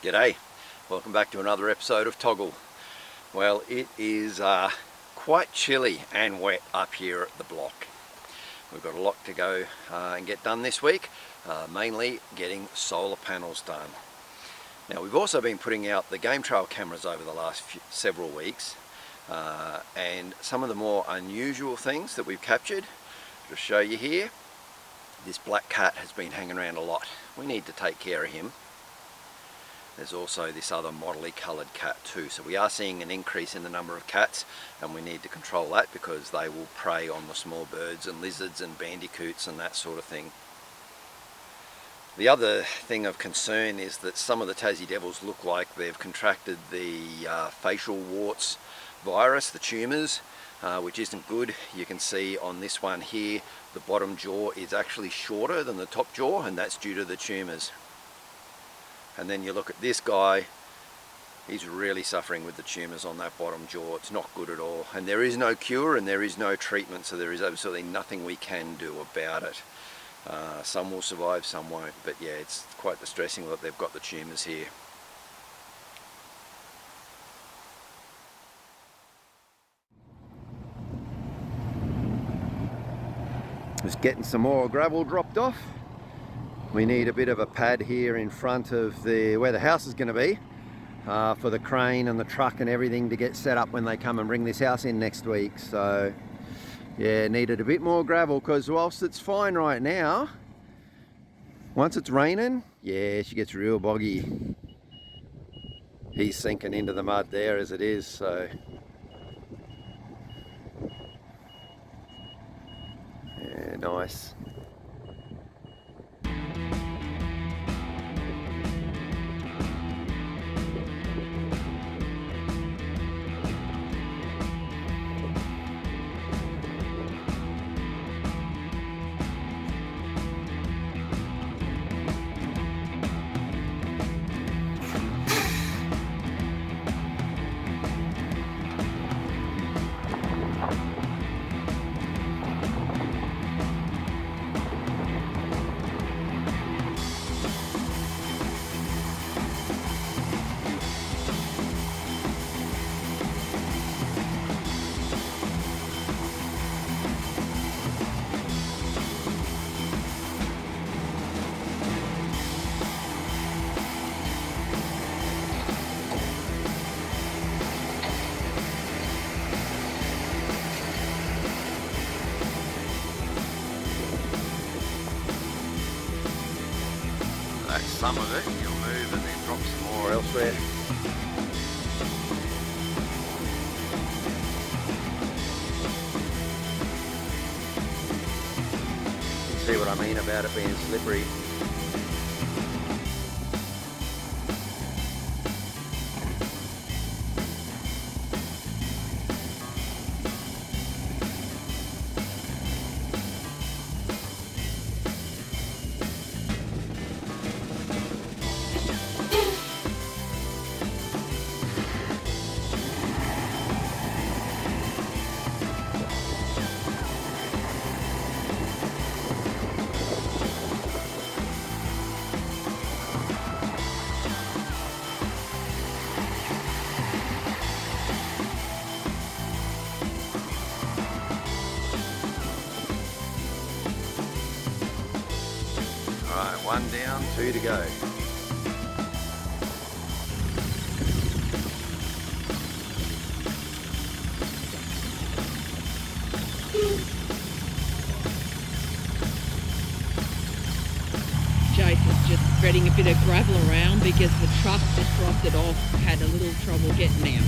G'day, welcome back to another episode of TOGL. Well, it is quite chilly and wet up here at the block. We've got a lot to go and get done this week, mainly getting solar panels done. Now, we've also been putting out the game trail cameras over the last several weeks, and some of the more unusual things that we've captured, to show you here. This black cat has been hanging around a lot. We need to take care of him. There's also this other mottly coloured cat too. So we are seeing an increase in the number of cats, and we need to control that because they will prey on the small birds and lizards and bandicoots and that sort of thing. The other thing of concern is that some of the Tassie devils look like they've contracted the facial warts virus, the tumours, which isn't good. You can see on this one here, the bottom jaw is actually shorter than the top jaw, and that's due to the tumours. And then you look at this guy, he's really suffering with the tumours on that bottom jaw. It's not good at all. And there is no cure and there is no treatment, so there is absolutely nothing we can do about it. Some will survive, some won't, but yeah, it's quite distressing that they've got the tumours here. Just getting some more gravel dropped off. We need a bit of a pad here in front of where the house is going to be for the crane and the truck and everything to get set up when they come and bring this house in next week. So yeah, needed a bit more gravel because whilst it's fine right now, once it's raining, yeah, she gets real boggy. He's sinking into the mud there as it is, so yeah, nice. Some of it you'll move and then drop some more elsewhere. You see what I mean about it being slippery. Alright, 1 down, 2 to go. Jace is just spreading a bit of gravel around because the truck just dropped it off, had a little trouble getting out.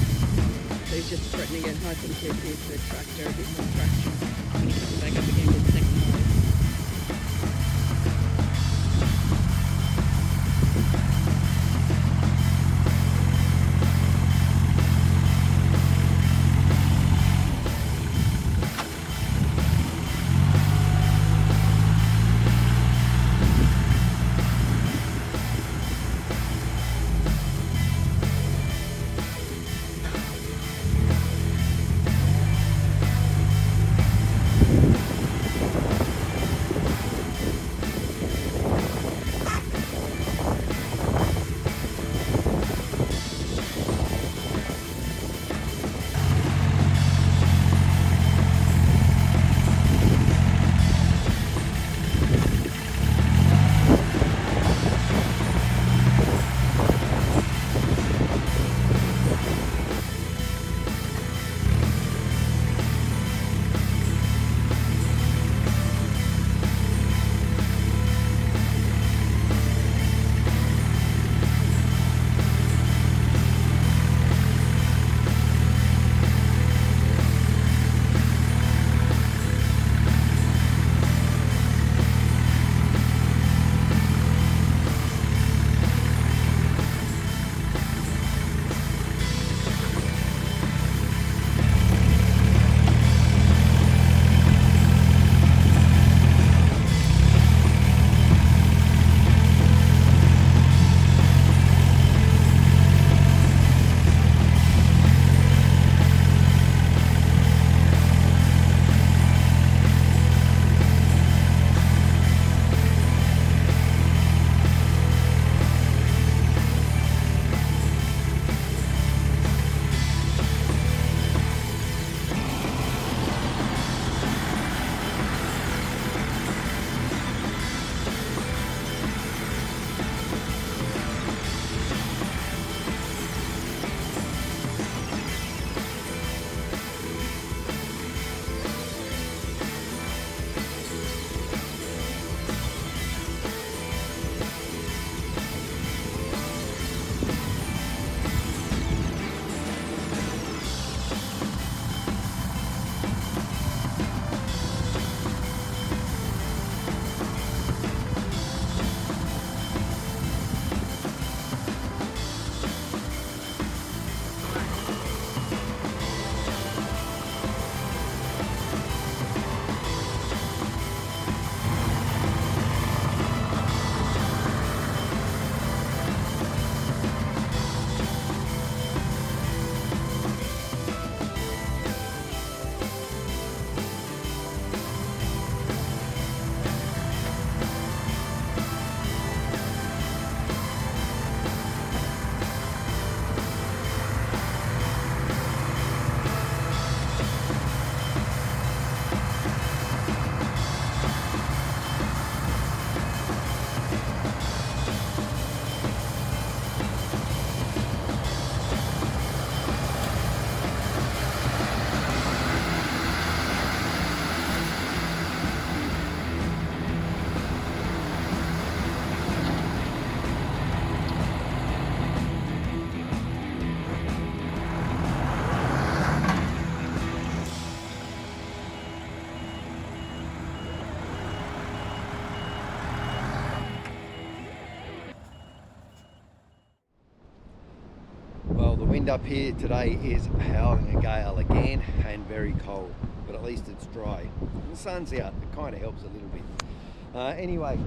So he's just spreading it, hoping to give the tractor a bit more traction when he comes back up again with the second load. Well, the wind up here today is howling a gale again and very cold, but at least it's dry. The sun's out, it kind of helps a little bit. Anyway,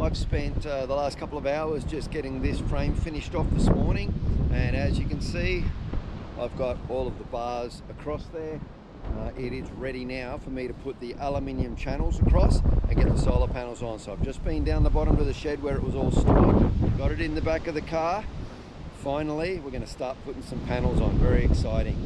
I've spent the last couple of hours just getting this frame finished off this morning, and as you can see, I've got all of the bars across there. It is ready now for me to put the aluminium channels across and get the solar panels on. So I've just been down the bottom to the shed where it was all stored, got it in the back of the car. Finally, we're going to start putting some panels on. Very exciting.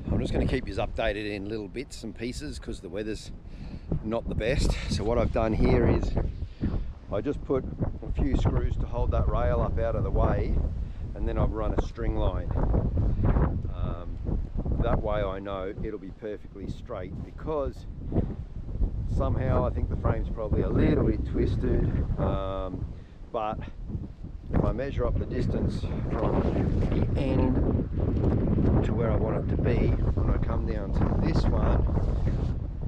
I'm just going to keep you updated in little bits and pieces because the weather's not the best. So what I've done here is I just put a few screws to hold that rail up out of the way, and then I've run a string line. That way I know it'll be perfectly straight, because somehow I think the frame's probably a little bit twisted, but if I measure up the distance from the end to where I want it to be, when I come down to this one,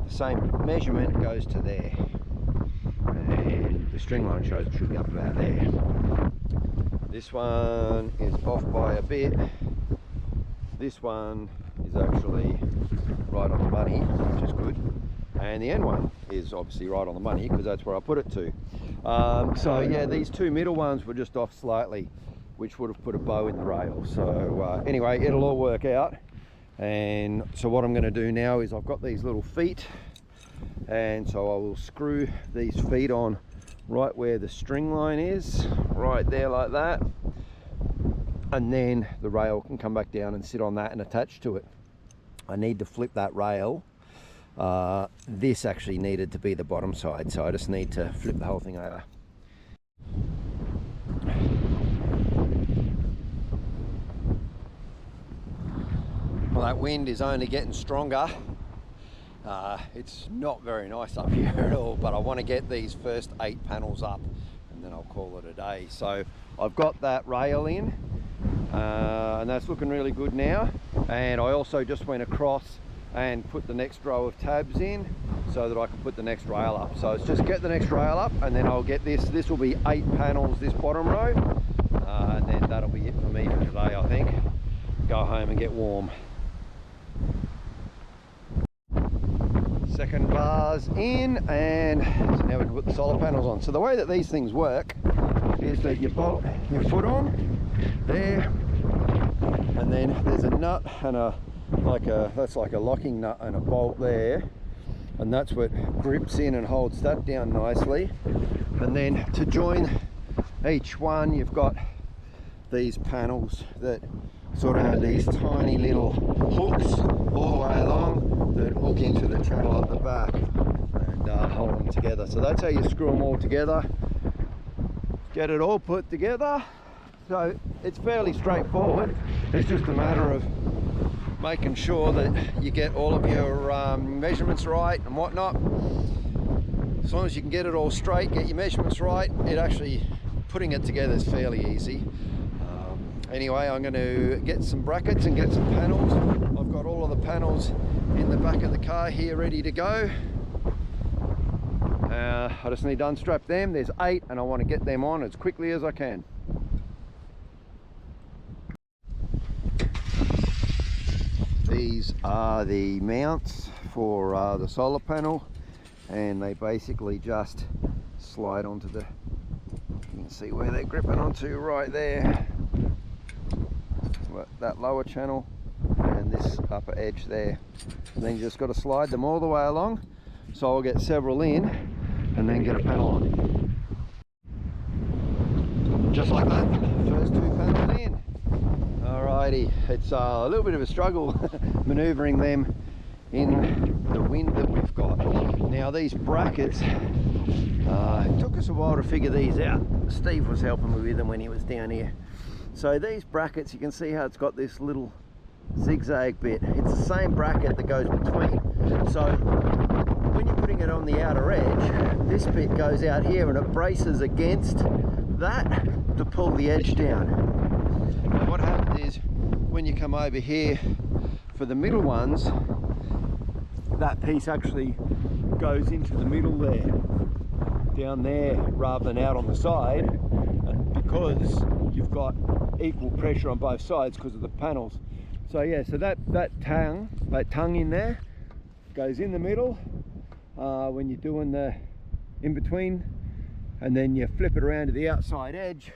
the same measurement goes to there, and the string line shows it should be up about there. This one is off by a bit. This one is actually right on the money, which is good, and the end one is obviously right on the money because that's where I put it to. So yeah, these two middle ones were just off slightly, which would have put a bow in the rail. So anyway, it'll all work out. And so what I'm going to do now is I've got these little feet, and so I will screw these feet on right where the string line is, right there like that, and then the rail can come back down and sit on that and attach to it. I need to flip that rail. This actually needed to be the bottom side, so I just need to flip the whole thing over. Well, that wind is only getting stronger. It's not very nice up here at all, but I want to get these first 8 panels up and then I'll call it a day. So I've got that rail in, and that's looking really good now. And I also just went across and put the next row of tabs in so that I can put the next rail up. So it's just get the next rail up, and then I'll get this will be 8 panels this bottom row, and then that'll be it for me for today, I think. Go home and get warm. Second bar's in, and so now we can put the solar panels on. So the way that these things work is that you bolt your foot on there, and then there's a nut and that's like a locking nut and a bolt there, and that's what grips in and holds that down nicely. And then to join each one, you've got these panels that sort of have these tiny little hooks all the way along that hook into the channel at the back and hold them together. So that's how you screw them all together, get it all put together. So it's fairly straightforward. It's just a matter of making sure that you get all of your measurements right and whatnot. As long as you can get it all straight, get your measurements right, putting it together is fairly easy. Anyway, I'm going to get some brackets and get some panels. I've got all of the panels in the back of the car here ready to go. I just need to unstrap them. There's 8, and I want to get them on as quickly as I can. These are the mounts for the solar panel, and they basically just slide onto the, you can see where they're gripping onto right there, that lower channel and this upper edge there, and then you just got to slide them all the way along. So I'll get several in and then get a panel on, just like that. First 2 panels in. Alrighty, it's a little bit of a struggle manoeuvring them in the wind that we've got. Now these brackets, it took us a while to figure these out. Steve was helping me with them when he was down here. So these brackets, you can see how it's got this little zigzag bit. It's the same bracket that goes between. So when you're putting it on the outer edge, this bit goes out here and it braces against that to pull the edge down. And what happens is when you come over here for the middle ones, that piece actually goes into the middle there, down there, rather than out on the side. And because you've got equal pressure on both sides because of the panels. So yeah, so that tongue in there goes in the middle when you're doing the in between, and then you flip it around to the outside edge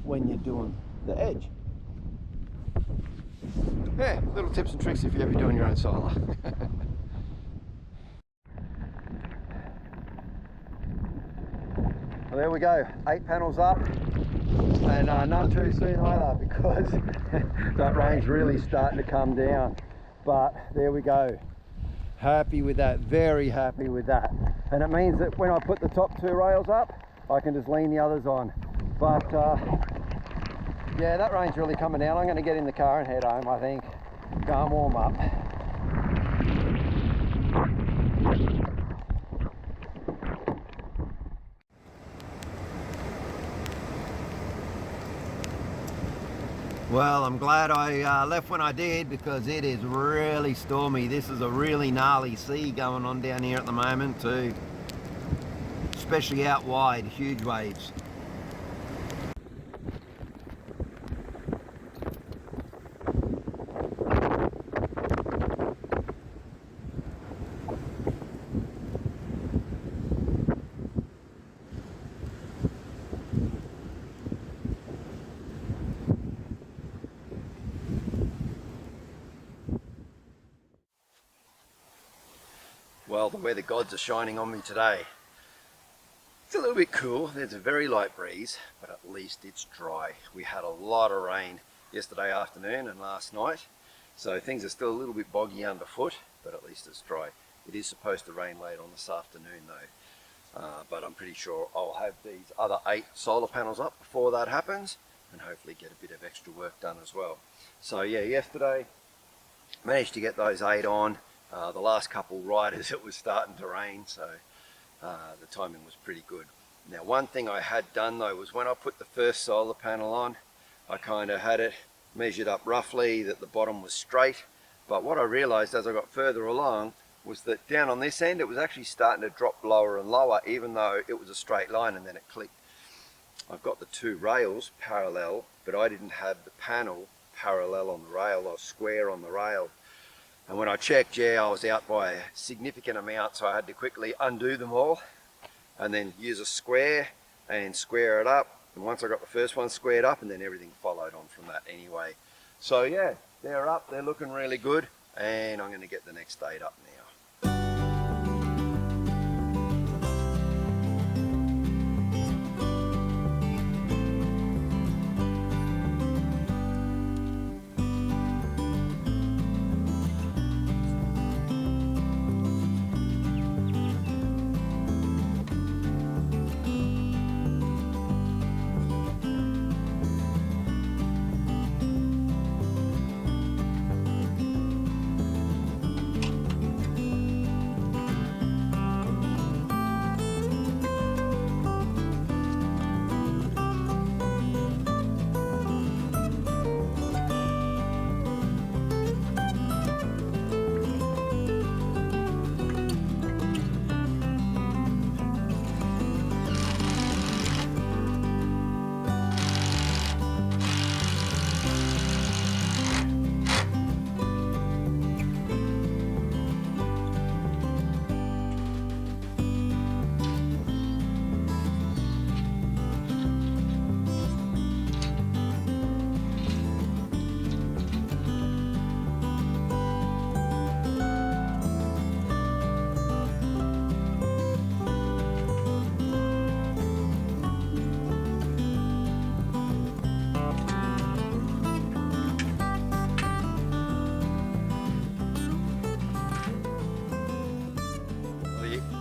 when you're doing the edge. Yeah, little tips and tricks if you're ever doing your own solar. Well, there we go, 8 panels up, and none too soon either, because that rain's really starting to come down. But there we go, happy with that, very happy with that. And it means that when I put the top 2 rails up, I can just lean the others on. But yeah, that rain's really coming down. I'm going to get in the car and head home, I think. Go and warm up. Well, I'm glad I left when I did, because it is really stormy. This is a really gnarly sea going on down here at the moment too. Especially out wide, huge waves. Well, the weather gods are shining on me today. It's a little bit cool, there's a very light breeze, but at least it's dry. We had a lot of rain yesterday afternoon and last night, so things are still a little bit boggy underfoot, but at least it's dry. It is supposed to rain late on this afternoon though, but I'm pretty sure I'll have these other 8 solar panels up before that happens, and hopefully get a bit of extra work done as well. So yeah, yesterday managed to get those 8 on. The last couple riders it was starting to rain, so the timing was pretty good. Now, one thing I had done though was when I put the first solar panel on, I kind of had it measured up roughly that the bottom was straight, but what I realized as I got further along was that down on this end it was actually starting to drop lower and lower, even though it was a straight line, and then it clicked. I've got the 2 rails parallel, but I didn't have the panel parallel on the rail, I was square on the rail. And when I checked, yeah, I was out by a significant amount, so I had to quickly undo them all and then use a square and square it up. And once I got the first one squared up, and then everything followed on from that anyway. So yeah, they're up, they're looking really good, and I'm going to get the next 8 up now.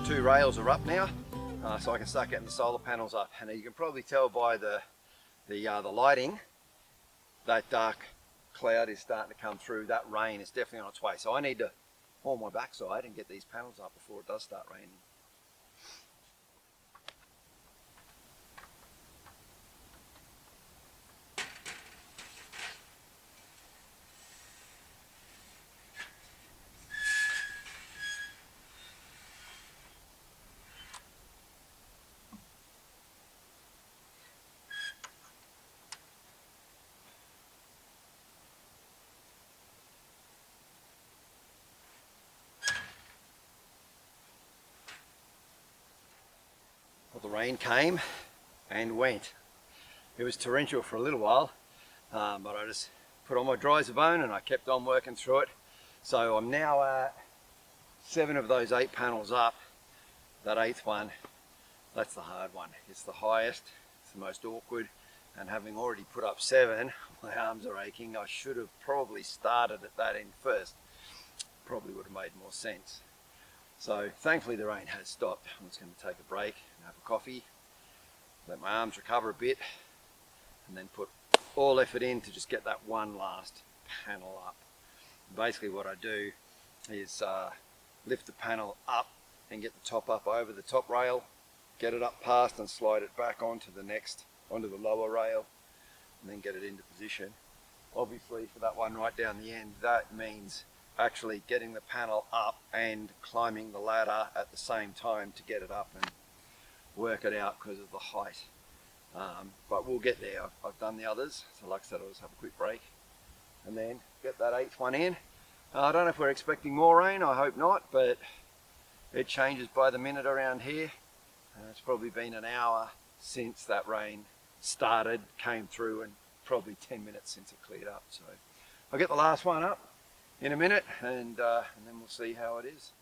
2 rails are up now, so I can start getting the solar panels up. And you can probably tell by the lighting that dark cloud is starting to come through. That rain is definitely on its way. So I need to haul my backside and get these panels up before it does start raining. Well, the rain came and went. It was torrential for a little while, but I just put on my dry as a bone and I kept on working through it. So I'm now at 7 of those 8 panels up. That 8th one, that's the hard one. It's the highest, it's the most awkward, and having already put up 7, my arms are aching. I should have probably started at that end first. Probably would have made more sense. So thankfully the rain has stopped. I'm just going to take a break and have a coffee, let my arms recover a bit, and then put all effort in to just get that one last panel up. Basically what I do is lift the panel up and get the top up over the top rail, get it up past and slide it back onto the lower rail, and then get it into position. Obviously for that one right down the end, that means actually getting the panel up and climbing the ladder at the same time to get it up and work it out because of the height. But we'll get there. I've done the others, so like I said, I'll just have a quick break and then get that 8th one in. I don't know if we're expecting more rain, I hope not, but it changes by the minute around here. It's probably been an hour since that rain started, came through, and probably 10 minutes since it cleared up. So I'll get the last one up in a minute and then we'll see how it is.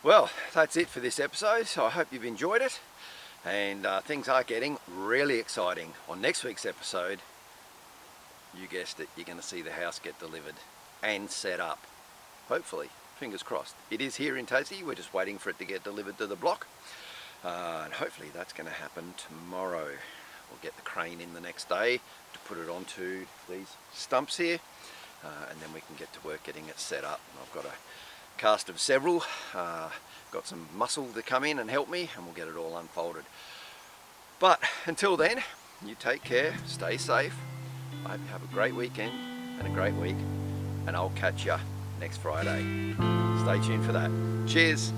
Well, that's it for this episode, so I hope you've enjoyed it. And things are getting really exciting. On next week's episode, you guessed it, you're going to see the house get delivered and set up. Hopefully, fingers crossed. It is here in Tassie, we're just waiting for it to get delivered to the block. And hopefully that's going to happen tomorrow. We'll get the crane in the next day to put it onto these stumps here. And then we can get to work getting it set up. And I've got a cast of several, got some muscle to come in and help me, and we'll get it all unfolded. But until then, you take care, stay safe. I hope you have a great weekend and a great week, and I'll catch you next Friday. Stay tuned for that. Cheers.